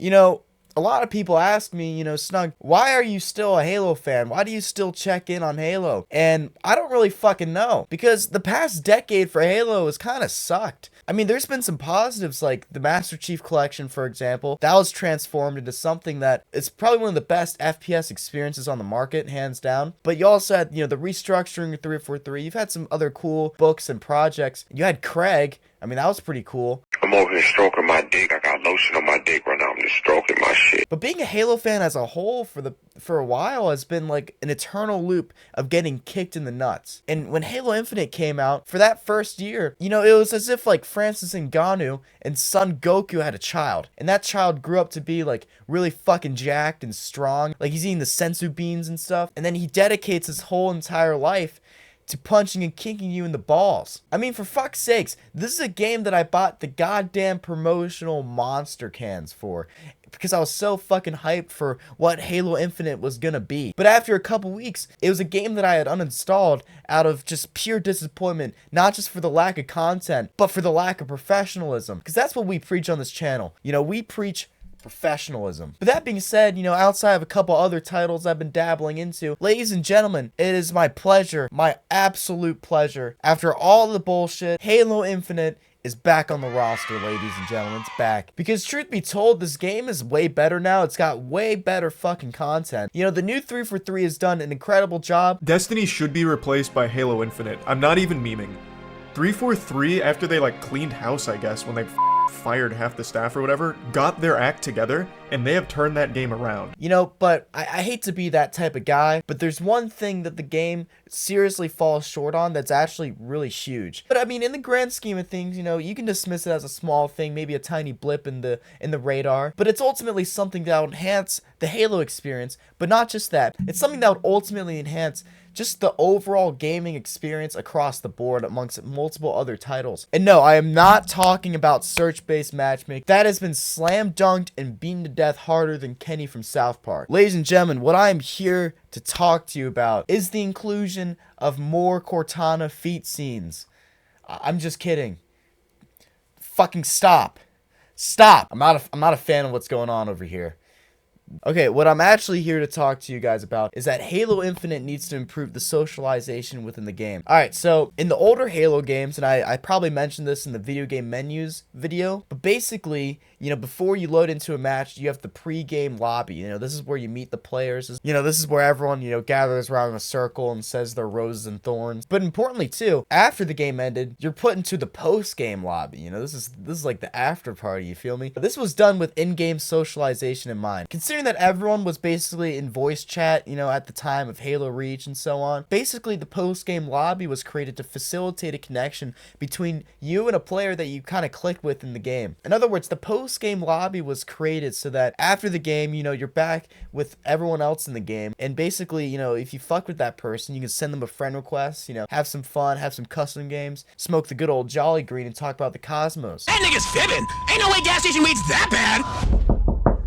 You know, a lot of people ask me, Snug, why are you still a Halo fan? Why do you still check in on Halo? And I don't really fucking know, because the past decade for Halo has kind of sucked. I mean, there's been some positives, like the Master Chief Collection, for example. That was transformed into something that is probably one of the best FPS experiences on the market, hands down. But you also had, the restructuring of 343. You've had some other cool books and projects. You had Craig. I mean, that was pretty cool. I'm over here stroking my dick. I got lotion on my dick right now. I'm just stroking my shit. But being a Halo fan as a whole for a while has been like an eternal loop of getting kicked in the nuts. And when Halo Infinite came out, for that first year, it was as if like Francis Ngannou and Son Goku had a child. And that child grew up to be like really fucking jacked and strong. Like he's eating the sensu beans and stuff. And then he dedicates his whole entire life to punching and kicking you in the balls. I mean, for fuck's sakes, this is a game that I bought the goddamn promotional monster cans for, because I was so fucking hyped for what Halo Infinite was gonna be. But after a couple weeks, it was a game that I had uninstalled out of just pure disappointment, not just for the lack of content, but for the lack of professionalism. Because that's what we preach on this channel. We preach professionalism. But that being said, outside of a couple other titles I've been dabbling into, ladies and gentlemen, it is my pleasure, my absolute pleasure, after all the bullshit, Halo Infinite is back on the roster, ladies and gentlemen. It's back. Because truth be told, this game is way better now. It's got way better fucking content. The new 343 has done an incredible job. Destiny should be replaced by Halo Infinite. I'm not even memeing. 343, after they cleaned house, I guess, when they fired half the staff or whatever, got their act together, and they have turned that game around. But I hate to be that type of guy, but there's one thing that the game seriously falls short on that's actually really huge. But I mean, in the grand scheme of things, you can dismiss it as a small thing, maybe a tiny blip in the radar, but it's ultimately something that will enhance the Halo experience. But not just that, it's something that would ultimately enhance just the overall gaming experience across the board amongst multiple other titles. And no, I am not talking about search-based matchmaking. That has been slam dunked and beaten to death harder than Kenny from South Park. Ladies and gentlemen, what I am here to talk to you about is the inclusion of more Cortana feat scenes. I'm just kidding. Fucking stop. Stop. I'm not a fan of what's going on over here. Okay, what I'm actually here to talk to you guys about is that Halo Infinite needs to improve the socialization within the game. Alright, so in the older Halo games, and I probably mentioned this in the video game menus video, but basically, before you load into a match, you have the pre-game lobby. This is where you meet the players. This is where everyone, gathers around in a circle and says their roses and thorns. But importantly, too, after the game ended, you're put into the post-game lobby. This is like the after party, you feel me? This was done with in-game socialization in mind. Considering that everyone was basically in voice chat, at the time of Halo Reach and so on, basically the post-game lobby was created to facilitate a connection between you and a player that you kind of clicked with in the game. In other words, the post-game lobby was created so that after the game, you're back with everyone else in the game, and basically, if you fuck with that person, you can send them a friend request, have some fun, have some custom games, smoke the good old Jolly Green, and talk about the cosmos. That nigga's fibbing! Ain't no way gas station weed's that bad!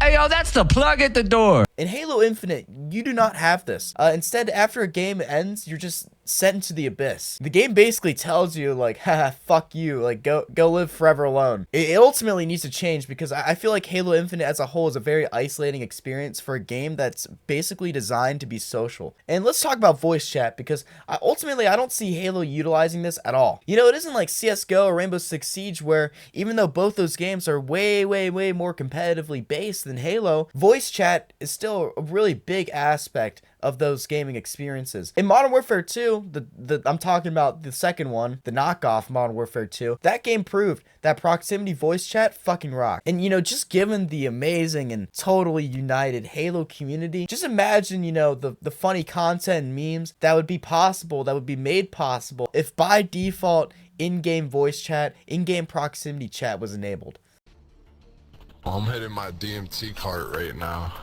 Hey, yo, that's the plug at the door. In Halo Infinite, you do not have this. Instead, after a game ends, you're just sent into the abyss. The game basically tells you, like, haha, fuck you, like, go live forever alone. It ultimately needs to change, because I feel like Halo Infinite as a whole is a very isolating experience for a game that's basically designed to be social. And let's talk about voice chat, because ultimately, I don't see Halo utilizing this at all. It isn't like CSGO or Rainbow Six Siege, where even though both those games are way, way, way more competitively based than Halo, voice chat is still a really big aspect of those gaming experiences. In Modern Warfare 2, I'm talking about the second one, the knockoff Modern Warfare 2, that game proved that proximity voice chat fucking rocked. And just given the amazing and totally united Halo community, just imagine, the funny content and memes that would be possible, that would be made possible if by default in-game voice chat, in-game proximity chat was enabled. I'm hitting my DMT cart right now.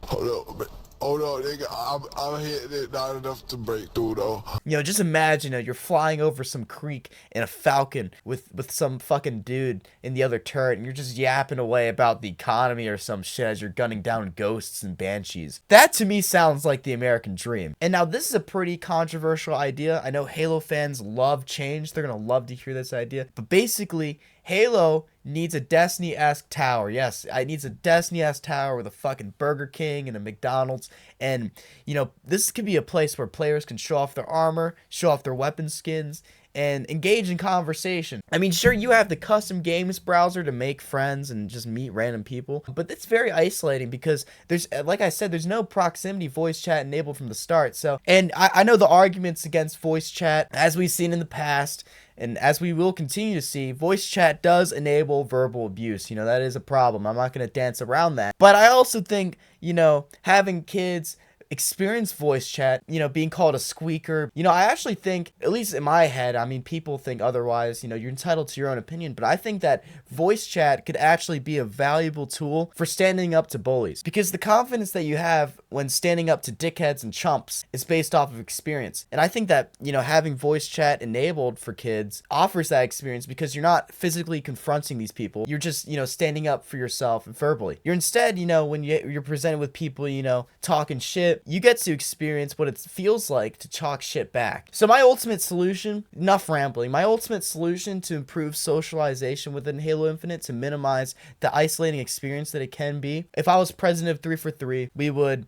Hold up, Hold on, nigga. I'm hitting it not enough to break through though. You know, just imagine you're flying over some creek in a Falcon with some fucking dude in the other turret, and you're just yapping away about the economy or some shit as you're gunning down ghosts and banshees. That to me sounds like the American dream. And now this is a pretty controversial idea. I know Halo fans love change. They're gonna love to hear this idea. But basically, Halo needs a Destiny-esque tower. Yes, it needs a Destiny-esque tower with a fucking Burger King and a McDonald's. And, you know, this could be a place where players can show off their armor, show off their weapon skins, and engage in conversation. I mean, sure, you have the custom games browser to make friends and just meet random people, but it's very isolating because there's, like I said, there's no proximity voice chat enabled from the start. So, and I know the arguments against voice chat, as we've seen in the past, and as we will continue to see, voice chat does enable verbal abuse. You know, that is a problem. I'm not going to dance around that. But I also think, you know, having kids experience voice chat, you know, being called a squeaker, you know, I actually think, at least in my head, I mean, people think otherwise, you know, you're entitled to your own opinion, but I think that voice chat could actually be a valuable tool for standing up to bullies, because the confidence that you have when standing up to dickheads and chumps is based off of experience. And I think that, you know, having voice chat enabled for kids offers that experience because you're not physically confronting these people. You're just, you know, standing up for yourself verbally. You're instead, you know, when you're presented with people, you know, talking shit, you get to experience what it feels like to talk shit back. So my ultimate solution, enough rambling, my ultimate solution to improve socialization within Halo Infinite, to minimize the isolating experience that it can be, if I was president of 343, we would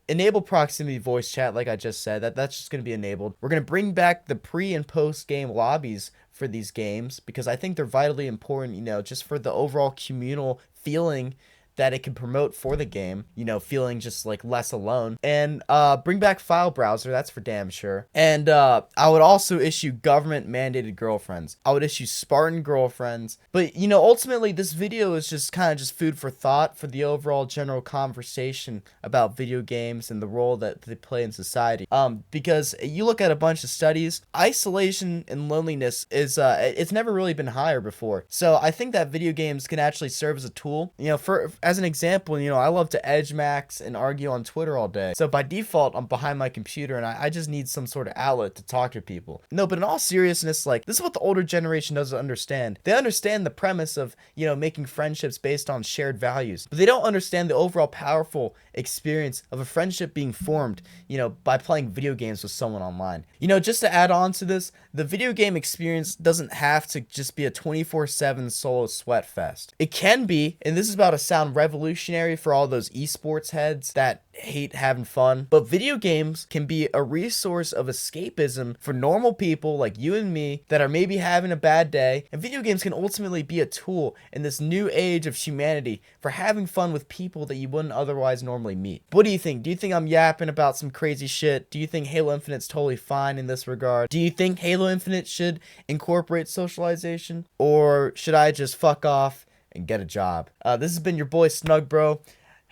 enable proximity voice chat, like I just said. That's just going to be enabled. We're going to bring back the pre and post game lobbies for these games because I think they're vitally important, you know, just for the overall communal feeling that it can promote for the game, you know, feeling just like less alone. And bring back file browser, that's for damn sure. And I would also issue government mandated girlfriends. I would issue Spartan girlfriends. But, you know, ultimately this video is just kind of just food for thought for the overall general conversation about video games and the role that they play in society. Because you look at a bunch of studies, isolation and loneliness is it's never really been higher before. So I think that video games can actually serve as a tool, you know, as an example, you know, I love to edge max and argue on Twitter all day. So by default, I'm behind my computer and I just need some sort of outlet to talk to people. No, but in all seriousness, like, this is what the older generation doesn't understand. They understand the premise of, you know, making friendships based on shared values, but they don't understand the overall powerful experience of a friendship being formed, you know, by playing video games with someone online. You know, just to add on to this, the video game experience doesn't have to just be a 24/7 solo sweat fest. It can be, and this is about to sound revolutionary for all those esports heads that hate having fun, but video games can be a resource of escapism for normal people like you and me that are maybe having a bad day, and video games can ultimately be a tool in this new age of humanity for having fun with people that you wouldn't otherwise normally meet. What do you think? Do you think I'm yapping about some crazy shit? Do you think Halo Infinite's totally fine in this regard? Do you think Halo Infinite should incorporate socialization, or should I just fuck off and get a job? This has been your boy Snug Bro.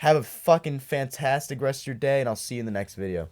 Have a fucking fantastic rest of your day, and I'll see you in the next video.